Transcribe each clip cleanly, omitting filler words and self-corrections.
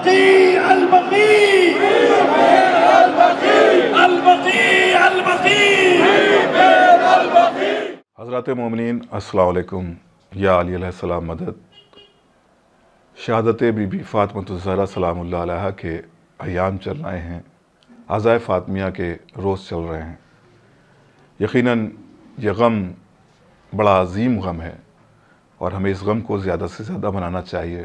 البقی البقی البقی. حضرات مومنین السلام علیکم. یا علی علیہ السلام مدد. شہادت بی بی فاطمۃ الزہرا سلام اللہ علیہا کے ایام چل رہے ہیں، عزائے فاطمیہ کے روز چل رہے ہیں. یقیناً یہ غم بڑا عظیم غم ہے اور ہمیں اس غم کو زیادہ سے زیادہ منانا چاہیے،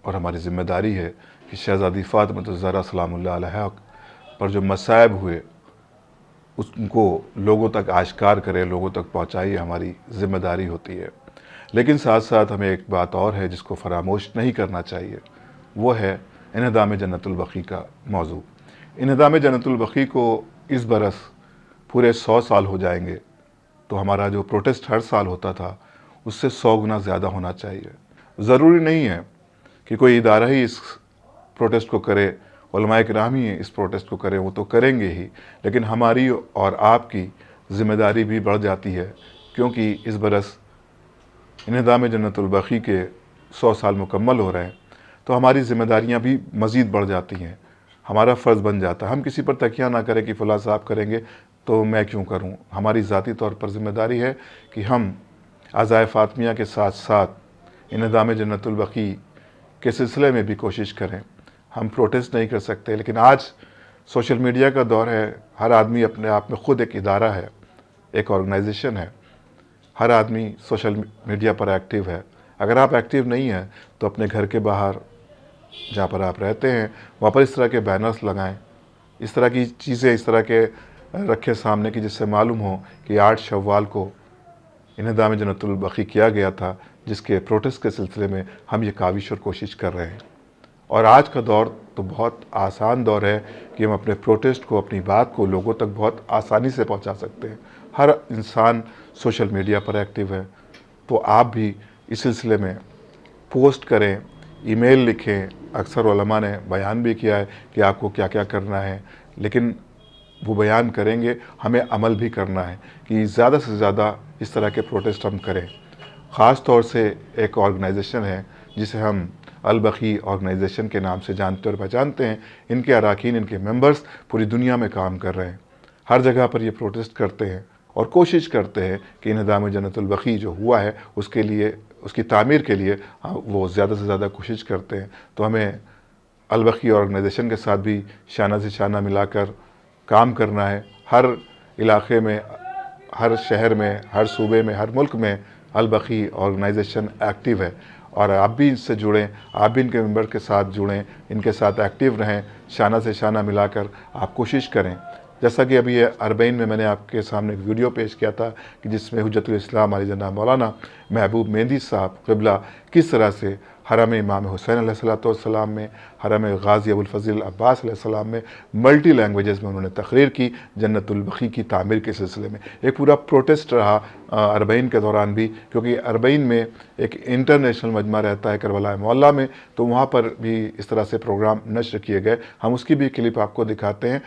اور ہماری ذمہ داری ہے کہ شہزادی فاطمۃ الزہرا سلام اللہ علیہا پر جو مصائب ہوئے ان کو لوگوں تک آشکار کرے، لوگوں تک پہنچائیے، ہماری ذمہ داری ہوتی ہے. لیکن ساتھ ساتھ ہمیں ایک بات اور ہے جس کو فراموش نہیں کرنا چاہیے، وہ ہے انہدام جنت البقیع کا موضوع. انہدام جنت البقیع کو اس برس پورے 100 سال ہو جائیں گے، تو ہمارا جو پروٹیسٹ ہر سال ہوتا تھا اس سے 100 گنا زیادہ ہونا چاہیے. ضروری نہیں ہے کہ کوئی ادارہ ہی اس پروٹیسٹ کو کرے، علماء کرام ہی اس پروٹیسٹ کو کریں، وہ تو کریں گے ہی، لیکن ہماری اور آپ کی ذمہ داری بھی بڑھ جاتی ہے، کیونکہ اس برس انہدام جنت البقیع کے 100 سال مکمل ہو رہے ہیں. تو ہماری ذمہ داریاں بھی مزید بڑھ جاتی ہیں. ہمارا فرض بن جاتا ہے، ہم کسی پر تکیہ نہ کریں کہ فلاں صاحب کریں گے تو میں کیوں کروں. ہماری ذاتی طور پر ذمہ داری ہے کہ ہم عزائے فاطمیہ کے ساتھ ساتھ انہدام جنت البقیع کے سلسلے میں بھی کوشش کریں. ہم پروٹیسٹ نہیں کر سکتے، لیکن آج سوشل میڈیا کا دور ہے، ہر آدمی اپنے آپ میں خود ایک ادارہ ہے، ایک آرگنائزیشن ہے. ہر آدمی سوشل میڈیا پر ایکٹیو ہے. اگر آپ ایکٹیو نہیں ہیں تو اپنے گھر کے باہر جہاں پر آپ رہتے ہیں وہاں پر اس طرح کے بینرز لگائیں، اس طرح کی چیزیں اس طرح کے رکھے سامنے کی جس سے معلوم ہو کہ 8 شوال کو انہدام جنت البقیع کیا گیا تھا، جس کے پروٹیسٹ کے سلسلے میں ہم یہ کاوش اور کوشش کر رہے ہیں. اور آج کا دور تو بہت آسان دور ہے کہ ہم اپنے پروٹیسٹ کو، اپنی بات کو لوگوں تک بہت آسانی سے پہنچا سکتے ہیں. ہر انسان سوشل میڈیا پر ایکٹیو ہے، تو آپ بھی اس سلسلے میں پوسٹ کریں، ای میل لکھیں. اکثر علماء نے بیان بھی کیا ہے کہ آپ کو کیا کیا کرنا ہے، لیکن وہ بیان کریں گے، ہمیں عمل بھی کرنا ہے کہ زیادہ سے زیادہ اس طرح کے پروٹیسٹ ہم کریں. خاص طور سے ایک آرگنائزیشن ہے جسے ہم البقیع آرگنائزیشن کے نام سے جانتے اور پہچانتے ہیں. ان کے اراکین، ان کے ممبرز پوری دنیا میں کام کر رہے ہیں، ہر جگہ پر یہ پروٹیسٹ کرتے ہیں اور کوشش کرتے ہیں کہ انہدام جنت البقیع جو ہوا ہے اس کے لیے، اس کی تعمیر کے لیے وہ زیادہ سے زیادہ کوشش کرتے ہیں. تو ہمیں البقیع آرگنائزیشن کے ساتھ بھی شانہ سے شانہ ملا کر کام کرنا ہے. ہر علاقے میں، ہر شہر میں، ہر صوبے میں، ہر ملک میں البقیع آرگنائزیشن ایکٹیو ہے، اور آپ بھی ان سے جڑیں، آپ بھی ان کے ممبر کے ساتھ جڑیں، ان کے ساتھ ایکٹیو رہیں. شانہ سے شانہ ملا کر آپ کوشش کریں. جیسا کہ ابھی یہ اربعین میں میں نے آپ کے سامنے ایک ویڈیو پیش کیا تھا کہ جس میں حجت الاسلام علی جناب مولانا محبوب مہندی صاحب قبلہ کس طرح سے حرم امام حسین علیہ السلام میں، حرم غازی ابوالفضل عباس علیہ السلام میں ملٹی لینگویجز میں انہوں نے تقریر کی جنت البقیع کی تعمیر کے سلسلے میں. ایک پورا پروٹیسٹ رہا اربعین کے دوران بھی، کیونکہ اربعین میں ایک انٹرنیشنل مجمع رہتا ہے کربلا معلیٰ میں، تو وہاں پر بھی اس طرح سے پروگرام نشر کیے گئے. ہم اس کی بھی کلپ آپ کو دکھاتے ہیں.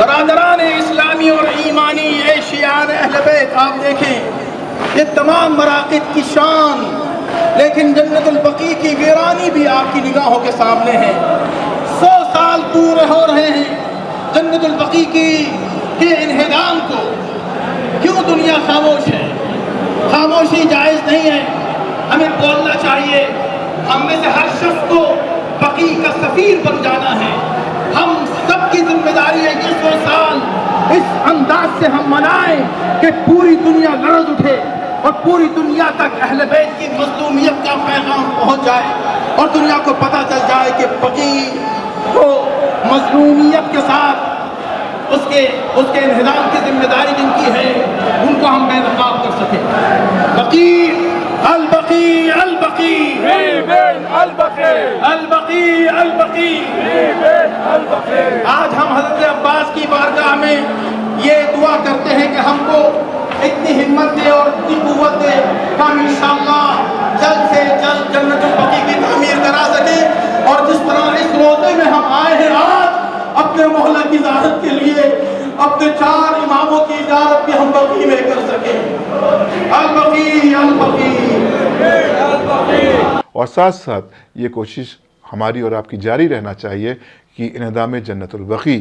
برادران اسلامی اور ایمانی، اے شیعان اہل بیت، آپ دیکھیں یہ تمام مراقد کی شان، لیکن جنت البقیع کی ویرانی بھی آپ کی نگاہوں کے سامنے ہے. 100 سال پورے ہو رہے ہیں جنت البقیع کے انہدام کو. کیوں دنیا خاموش ہے؟ خاموشی جائز نہیں ہے، ہمیں بولنا چاہیے. ہم میں سے ہر شخص کو بقیع کا سفیر بن جانا ہے. ہم سب کی ذمہ داری ہے کہ 100 سال اس انداز سے ہم منائیں کہ پوری دنیا لرز اٹھے اور پوری دنیا تک اہل بیت کی مظلومیت کا پیغام پہنچ جائے، اور دنیا کو پتہ چل جائے کہ بقیع کو مظلومیت کے ساتھ اس کے انہدام کی ذمہ داری جن کی ہے ان کو ہم بے نقاب کر سکیں. بقیع البقیع البقیع البقیع البقیع. آج ہم حضرت عباس کی بارگاہ میں یہ دعا کرتے ہیں کہ ہم کو اتنی ہمت دے اور اتنی قوت دے کہ ہم انشاءاللہ جلد سے جلد جنت البقیع کی تعمیر کرا سکیں. اور جس طرح اس روزے میں ہم آئے ہیں آج اپنے مولا کی زیارت کے لیے، اپنے 4 اماموں کی زیارت بھی ہم بقیع میں کر سکیں. البقیع البقیع. اور ساتھ ساتھ یہ کوشش ہماری اور آپ کی جاری رہنا چاہیے کہ انہدام جنت البقیع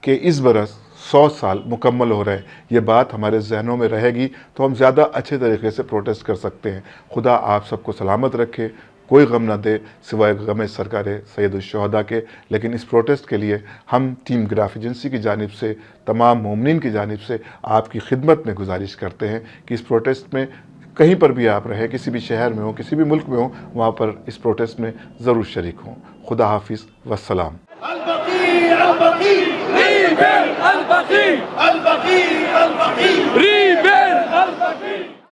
کہ اس برس 100 سال مکمل ہو رہے ہیں، یہ بات ہمارے ذہنوں میں رہے گی تو ہم زیادہ اچھے طریقے سے پروٹیسٹ کر سکتے ہیں۔ خدا آپ سب کو سلامت رکھے، کوئی غم نہ دے سوائے غم سرکار سید الشہداء کے۔ لیکن اس پروٹیسٹ کے لیے ہم ٹیم گراف ایجنسی کی جانب سے، تمام مومنین کی جانب سے آپ کی خدمت میں گزارش کرتے ہیں کہ اس پروٹیسٹ میں کہیں پر بھی آپ رہیں، کسی بھی شہر میں ہوں، کسی بھی ملک میں ہوں، وہاں پر اس پروٹیسٹ میں ضرور شریک ہوں۔ خدا حافظ والسلام۔ البقیع البقیع ریبیل البقیع البقیع البقیع ریبیل